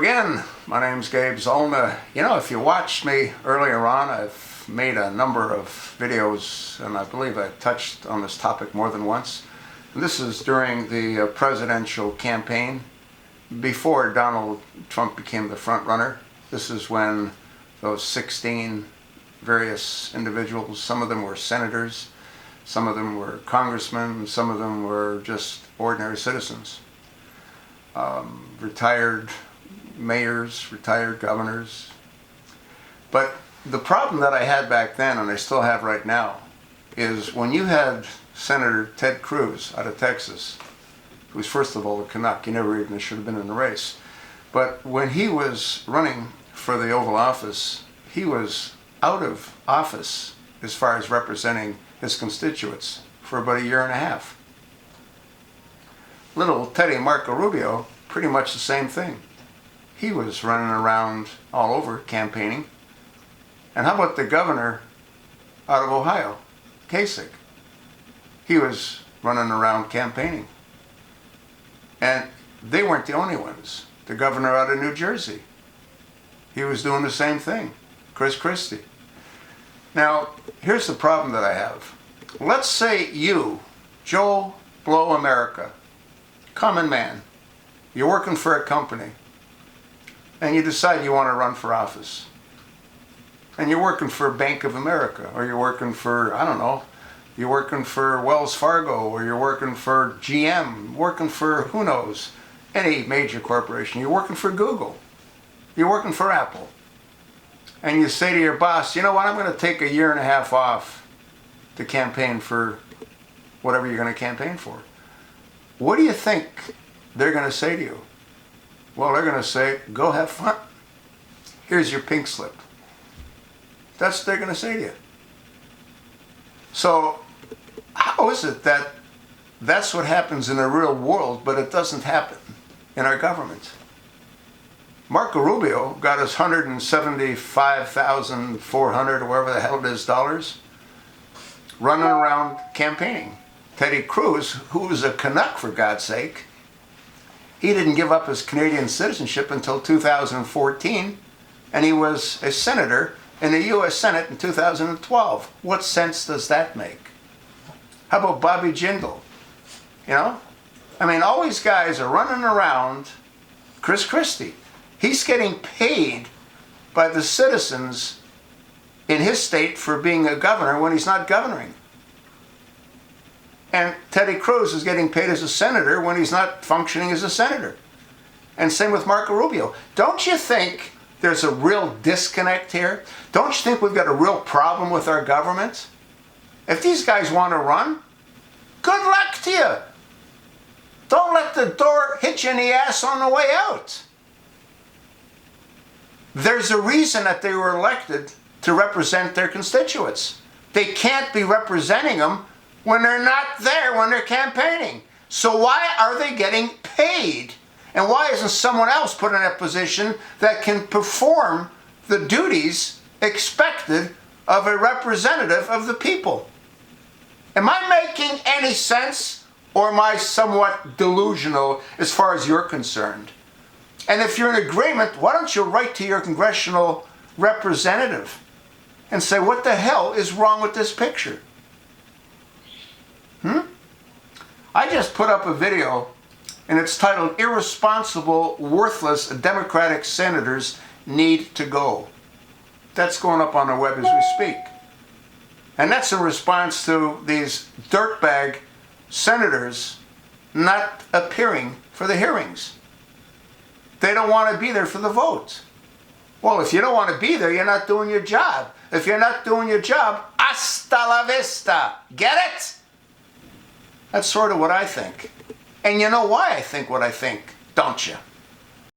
again. My name's Gabe Zollner. You know, if you watched me earlier on, I've made a number of videos, and I believe I touched on this topic more than once. And this is during the presidential campaign, before Donald Trump became the front runner. This is when those 16 various individuals, some of them were senators, some of them were congressmen, some of them were just ordinary citizens. Retired mayors, retired governors. But the problem that I had back then, and I still have right now, is when you had Senator Ted Cruz out of Texas, who was first of all a Canuck, he never even should have been in the race. But when he was running for the Oval Office, he was out of office as far as representing his constituents for about a year and a half. Little Teddy Marco Rubio, pretty much the same thing. He was running around all over campaigning. And how about the governor out of Ohio, Kasich? He was running around campaigning. And they weren't the only ones. The governor out of New Jersey, he was doing the same thing, Chris Christie. Now, here's the problem that I have. Let's say you, Joe Blow America, common man, you're working for a company, and you decide you want to run for office. And you're working for Bank of America, or you're working for, I don't know, you're working for Wells Fargo, or you're working for GM, working for, who knows, any major corporation. You're working for Google. You're working for Apple. And you say to your boss, you know what, I'm going to take a year and a half off to campaign for whatever you're going to campaign for. What do you think they're going to say to you? Well, they're going to say, go have fun. Here's your pink slip. That's what they're going to say to you. So, how is it that that's what happens in the real world, but it doesn't happen in our government? Marco Rubio got his $175,400 or whatever the hell it is dollars running around campaigning. Teddy Cruz, who was a Canuck for God's sake, he didn't give up his Canadian citizenship until 2014, and he was a senator in the U.S. Senate in 2012. What sense does that make? How about Bobby Jindal? You know? I mean, all these guys are running around. Chris Christie, he's getting paid by the citizens in his state for being a governor when he's not governing. And Teddy Cruz is getting paid as a senator when he's not functioning as a senator. And same with Marco Rubio. Don't you think there's a real disconnect here? Don't you think we've got a real problem with our government? If these guys want to run, good luck to you. Don't let the door hit you in the ass on the way out. There's a reason that they were elected to represent their constituents. They can't be representing them when they're not there, when they're campaigning. So why are they getting paid? And why isn't someone else put in a position that can perform the duties expected of a representative of the people? Am I making any sense, or am I somewhat delusional as far as you're concerned? And if you're in agreement, why don't you write to your congressional representative and say, what the hell is wrong with this picture? I just put up a video, and it's titled, Irresponsible, Worthless Democratic Senators Need to Go. That's going up on the web as we speak. And that's in response to these dirtbag senators not appearing for the hearings. They don't want to be there for the vote. Well, if you don't want to be there, you're not doing your job. If you're not doing your job, hasta la vista. Get it? That's sort of what I think. And you know why I think what I think, don't you?